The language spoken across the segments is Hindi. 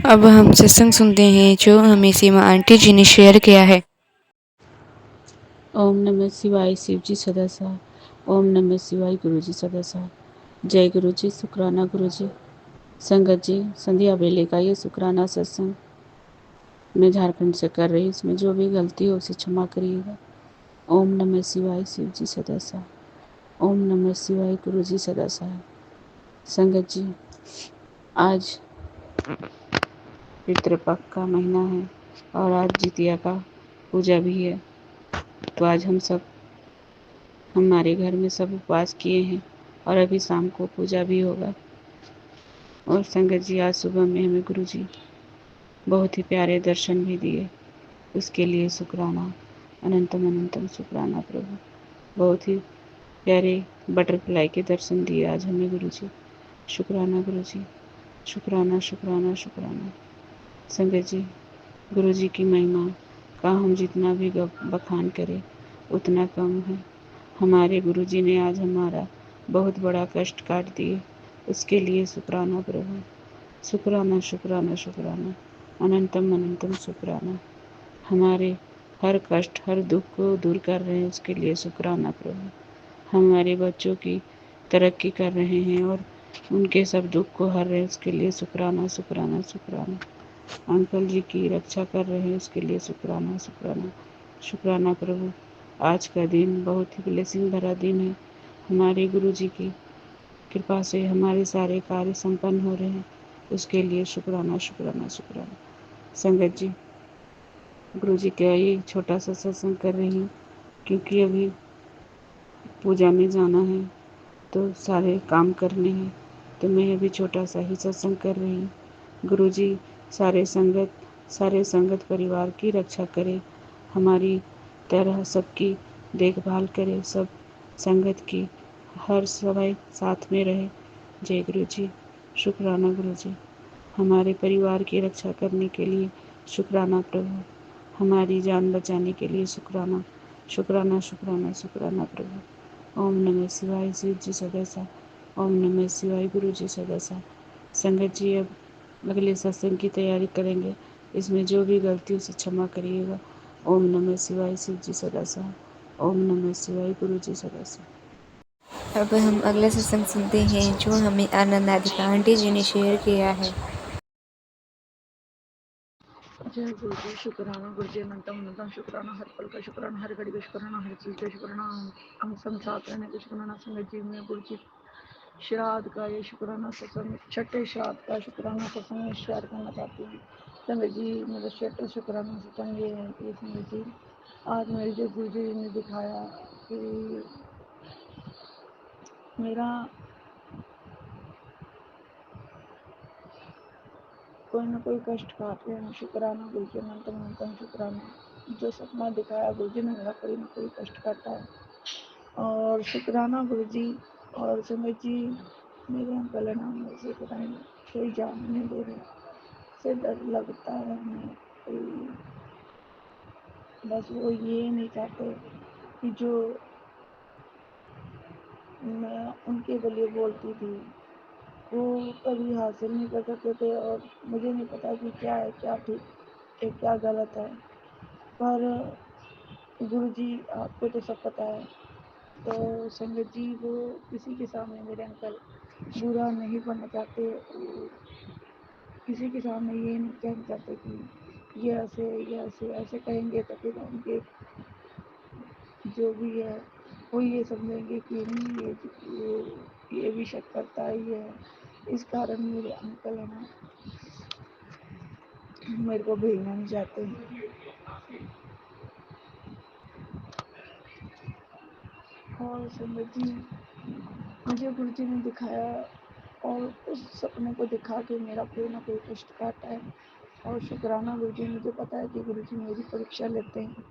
अब हम सत्संग सुनते हैं जो हमें सीमा आंटी जी ने शेयर किया है। ओम नमः शिवाय शिव जी सदा साथ। ओम नमः शिवाय गुरु जी सदा साथ। जय गुरु जी, शुक्राना गुरु जी। संगत जी, संध्या बेले का ये शुक्राना सत्संग मैं झारखंड से कर रही, इसमें जो भी गलती हो उसे क्षमा करिएगा। ओम नमः शिवाय शिव जी सदा साथ। ओम नमः शिवाय गुरु जी सदा साथ। संगत जी, आज पितृपक्ष का महीना है और आज जितिया का पूजा भी है। तो आज हमारे घर में सब उपवास किए हैं और अभी शाम को पूजा भी होगा। और संगत जी, आज सुबह में हमें गुरु जी बहुत ही प्यारे दर्शन भी दिए, उसके लिए शुक्राना, अनंतम अनंतम शुक्राना प्रभु। बहुत ही प्यारे बटरफ्लाई के दर्शन दिए आज हमें गुरु जी। शुक्राना गुरु जी, शुक्राना शुक्राना शुक्राना। संगत जी, गुरु जी की महिमा का हम जितना भी बखान करें उतना कम है। हमारे गुरु जी ने आज हमारा बहुत बड़ा कष्ट काट दिए, उसके लिए शुक्राना प्रभु। शुक्राना शुक्राना शुक्राना, अनंतम अनंतम शुक्राना। हमारे हर कष्ट हर दुख को दूर कर रहे हैं, उसके लिए शुक्राना प्रभु। हमारे बच्चों की तरक्की कर रहे हैं और उनके सब दुख को हर रहे हैं, उसके लिए शुक्राना शुक्राना शुक्राना। अंकल जी की रक्षा कर रहे हैं, उसके लिए शुक्राना शुक्राना शुक्राना प्रभु। आज का दिन बहुत ही ब्लेसिंग भरा दिन है। हमारे गुरु जी की कृपा से हमारे सारे कार्य संपन्न हो रहे हैं, उसके लिए शुक्राना शुक्राना शुक्राना। संगत जी, गुरु जी का ये छोटा सा सत्संग कर रही हूँ क्योंकि अभी पूजा में जाना है तो सारे काम करने हैं, तो मैं अभी छोटा सा ही सत्संग कर रही हूँ। गुरु जी सारे संगत परिवार की रक्षा करे, हमारी तरह सबकी देखभाल करे, सब संगत की हर समय साथ में रहे। जय गुरु जी, शुक्राना गुरु जी। हमारे परिवार की रक्षा करने के लिए शुक्राना प्रभु। हमारी जान बचाने के लिए शुक्राना शुक्राना शुक्राना शुक्राना प्रभु। ओम नमः शिवाय शिव जी सदा साथ। ओम नमः शिवाय गुरु जी सदा साथ। संगत जी, अब अगले सत्संग की तैयारी करेंगे, इसमें जो भी गलती उसे क्षमा करिएगा। ओम नमः शिवाय शिव जी सदा साथ। ओम नमः शिवाय गुरु जी सदा साथ। अब हम अगला सत्संग सुनते हैं जो हमें आनंद राधिका आंटी जी ने शेयर किया है। जय गुरु जी, शुक्राना गुरु जी, अनंतम अनंतम शुक्राना, हर पल का शुक्राना, हर घड़ी का शुक्राना, हर चीज़ का शुक्राना, हम सब साथ रहने का शुक्राना। संगत जी, में गुरु जी श्राद्ध का ये शुक्राना सत्संग, छठे श्राद्ध का शुक्राना सत्संग में शेयर करना चाहती हूँ। संगत जी, मेरा छठे शुक्राना सत्संग ये है कि संगत जी, आज मेरे जो गुरु जी ने दिखाया कि मेरा कोई ना कोई कष्ट काट रहे हैं। शुक्राना गुरु जी, अनंतम अनंतम शुक्राना। जो सपना दिखाया गुरु जी ने, मेरा कोई ना कोई कष्ट काटा है। और शुक्राना गुरु जी। और संगत जी, मेरे अंकल है ना, मेरे से पता नहीं कोई जान नहीं दे रहे, से डर लगता है हमें कोई। बस वो ये नहीं चाहते कि जो मैं उनके लिए बोलती थी वो कभी हासिल नहीं कर सकते थे। और मुझे नहीं पता कि क्या है, क्या ठीक है, क्या गलत है, पर गुरु जी आपको तो सब पता है। तो संगत जी, वो किसी के सामने मेरे अंकल बुरा नहीं बनना चाहते, किसी के सामने ये नहीं कहना चाहते कि ये ऐसे ऐसे कहेंगे तो फिर उनके जो भी है वो ये समझेंगे कि नहीं, ये भी शक करता है, ये है। इस कारण मेरे अंकल है ना, मेरे को भेजना नहीं चाहते। और संगत जी, मुझे गुरु जी ने दिखाया और उस सपने को दिखा के मेरा कोई ना कोई कष्ट काटा है। और शुक्राना गुरु जी, मुझे पता है कि गुरु जी मेरी परीक्षा लेते हैं,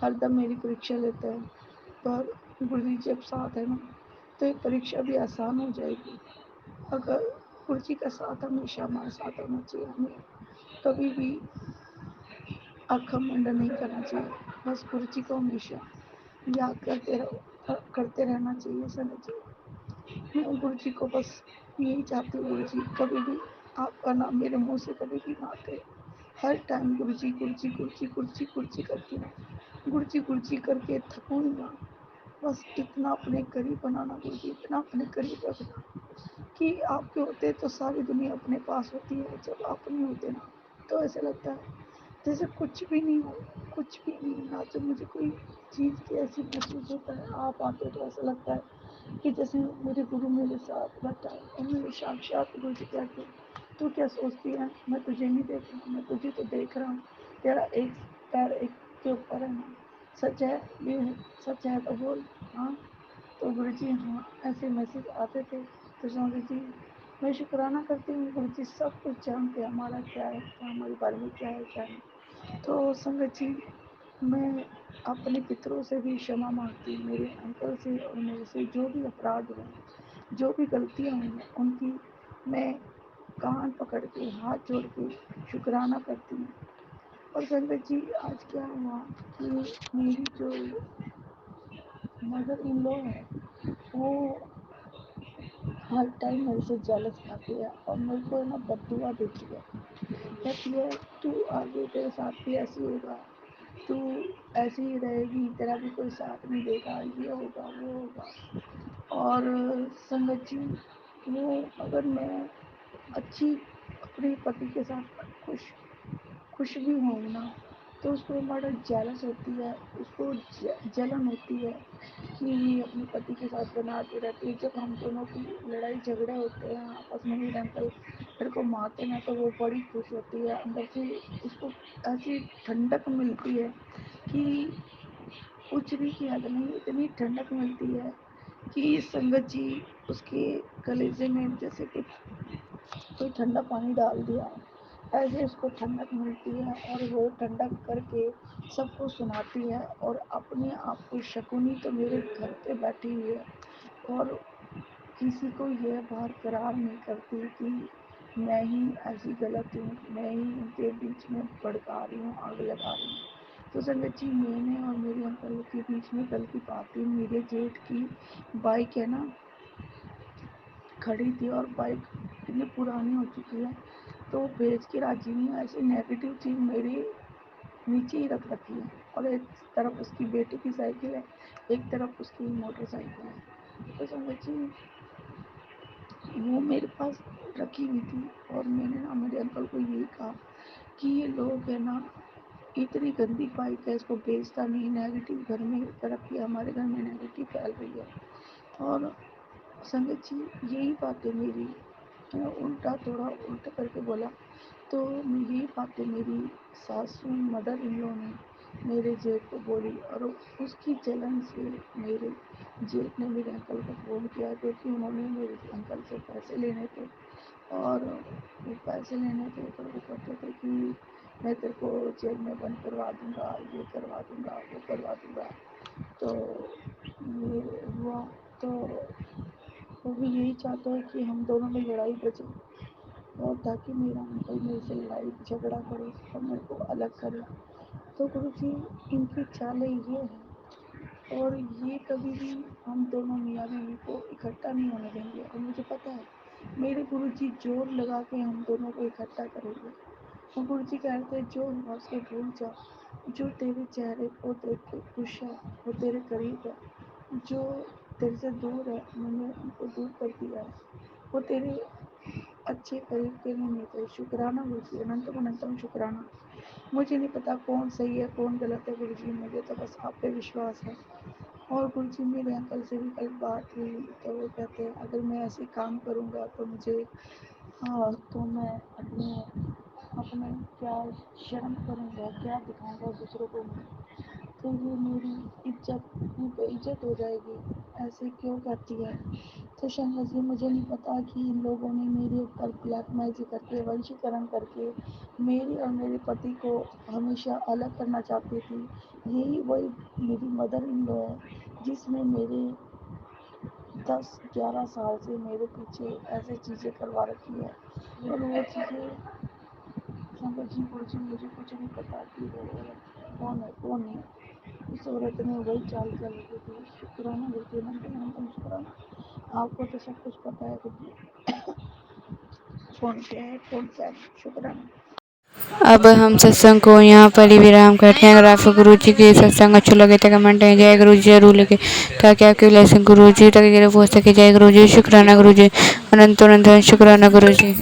हर दम मेरी परीक्षा लेते हैं, पर गुरु जी जब साथ है ना तो ये परीक्षा भी आसान हो जाएगी। अगर गुरु जी का साथ हमेशा हमारे साथ होना चाहिए, हमें कभी भी अखंड नहीं करना चाहिए, बस गुरु जी को हमेशा याद करते रहना चाहिए। समझिए, मैं गुरु जी को बस यही चाहती हूँ, गुरु जी कभी भी आपका नाम मेरे मुंह से कभी भी ना आते। हर टाइम गुरुजी गुरुजी गुरुजी गुरुजी गुरुजी करती हूँ, गुरुजी गुरुजी करके थकूंगी ना। बस इतना अपने करीब बनाना गुरुजी, इतना अपने करीब रखना कि आपके होते तो सारी दुनिया अपने पास होती है, जब आप नहीं होते ना तो ऐसा लगता है जैसे कुछ भी नहीं हो, कुछ भी नहीं। ना जब मुझे कोई चीज़ की ऐसी महसूस होता है, आप आते तो ऐसा लगता है कि जैसे मेरे गुरु मेरे साथ बैठा है और मेरे साक्षात गुरु जी कहते तू क्या सोचती है, मैं तुझे नहीं देख रहा, मैं तुझे तो देख रहा हूँ, तेरा एक पैर एक के ऊपर है ना, सच है ये है, सच है तो बोल। हाँ तो गुरु जी हाँ ऐसे मैसेज आते थे। तो गुरु जी मैं शुक्राना करती हूँ, गुरु जी सब कुछ जानते हैं हमारा क्या है, क्या हमारे बारे में क्या है क्या नहीं। तो संगत जी मैं अपने पितरों से भी क्षमा मांगती हूँ, मेरे अंकल से और मेरे से जो भी अपराध हुए, जो भी गलतियाँ हुई हैं उनकी मैं कान पकड़ के हाथ जोड़ के शुक्राना करती हूँ। और संगत जी आज क्या हुआ कि मेरी जो मदर इन लॉ है वो हर टाइम मेरे से जेलस खाती है और मेरे को है ना बददुआ देती है, कहती है तू आगे तेरे साथ भी ऐसी होगा, तू ऐसी ही रहेगी, तेरा भी कोई साथ नहीं देगा, ये होगा वो होगा। और संगत जी वो अगर मैं अच्छी अपने पति के साथ खुश खुश भी हूँ ना तो उसको बड़ा जेलस होती है, उसको जलन होती है कि ये अपने पति के साथ बनाती रहती है। जब हम दोनों की लड़ाई झगड़े होते हैं आपस में, मेरे अंकल मेरे को मारते हैं तो वो बड़ी खुश होती है, अंदर से उसको ऐसी ठंडक मिलती है कि पूछने की हद नहीं, इतनी ठंडक मिलती है कि संगत जी उसके कलेजे में जैसे कुछ कोई ठंडा पानी डाल दिया ऐसे उसको ठंडक मिलती है और वो ठंडक करके सबको सुनाती है। और अपने आप को शकुनी तो मेरे घर पे बैठी हुई है और किसी को यह बात करार नहीं करती कि मैं ही ऐसी गलत हूँ, मैं ही इनके बीच में भड़का रही हूँ, आग लगा रही हूँ। तो संगत जी मैंने और मेरे अंकल के बीच में कल की बात थी, मेरे जेठ की बाइक है ना खड़ी थी और बाइक इतनी पुरानी हो चुकी है तो बेच के राजी नहीं है, ऐसी नेगेटिव चीज़ मेरे नीचे ही रख रखी है। और एक तरफ उसकी बेटी की साइकिल है, एक तरफ उसकी मोटरसाइकिल है। तो संगत जी वो मेरे पास रखी हुई थी और मैंने ना मेरे अंकल को यही कहा कि ये लोग है ना इतनी गंदी बाइक है, इसको बेचता नहीं, नेगेटिव घर में कर रखी है, हमारे घर में नेगेटिव फैल रही है। और संगत जी यही बातें मेरी उल्टा थोड़ा उल्टा करके बोला तो यही बातें मेरी सासू मदर इन लॉ ने मेरे जेठ को बोली और उसकी जलन से मेरे जेठ ने मेरे अंकल को फ़ोन किया क्योंकि उन्होंने मेरे अंकल से पैसे लेने थे। और वो पैसे लेने थे तो वो कहते थे कि मैं तेरे को जेल में बंद करवा दूंगा, ये करवा दूंगा, वो करवा दूंगा। तो ये हुआ तो वो भी यही चाहते हैं कि हम दोनों में लड़ाई बचे और ताकि मेरा अंकल मेरे से लड़ाई झगड़ा करे और मेरे को अलग करे। तो गुरु जी इनकी चालें ये है और ये कभी भी हम दोनों मियाँ बीवी को इकट्ठा नहीं होने देंगे। और मुझे पता है मेरे गुरु जी जोर लगा के हम दोनों को इकट्ठा करेंगे। और गुरु जी कहते हैं जो हुआ सो भूल जा, जो तेरे चेहरे को देख के खुश है वो तेरे करीब है, जो तेरे से दूर है मैंने उनको दूर कर दिया है, वो तेरे अच्छे करीब के लिए नहीं थे। शुक्राना गुरु जी, अनंतम अनंतम शुक्राना। मुझे नहीं पता कौन सही है कौन गलत है गुरु जी, मुझे तो बस आप पे विश्वास है। और गुरु जी मेरे अंकल से भी कल बात हुई तो वो कहते हैं अगर मैं ऐसे काम करूँगा तो मुझे तो मैं अपने अपने क्या शर्म करूँगा, क्या दिखाऊँगा दूसरों को मैं, तो ये मेरी इज्जत की बेइज्जत हो जाएगी, ऐसे क्यों कहती है। तो शंकर जी मुझे नहीं पता कि इन लोगों ने मेरे ऊपर ब्लैक मैजिक करके वंशीकरण करके मेरे और मेरे पति को हमेशा अलग करना चाहती थी। यही वही मेरी मदर इन लॉ है जिसने मेरे 10-11 साल से मेरे पीछे ऐसे चीज़ें करवा रखी है। और वो चीज़ें शंकर जी गुरु जी मुझे कुछ नहीं पता कि वो औरत कौन है कौन नहीं। उस औरत ने वही चाल चल रही थी। शुक्राना गुरु जी, अनंतम अनंतम शुक्राना। आपको तो सब कुछ पता है गुरु जी। फ़ोन किया है। फ़ोन से शुक्राना। अब हम सत्संग को यहाँ पर ही विराम करते हैं। अगर आपको गुरु जी के सत्संग अच्छे लगे तो कमेंट में जय गुरु जी जरूर लिखे, ताकि आपके ब्लेसिंग गुरु जी तक पहुँच सके। जय गुरु जी, शुक्राना गुरु जी, अनंत अनंत शुक्राना गुरु जी।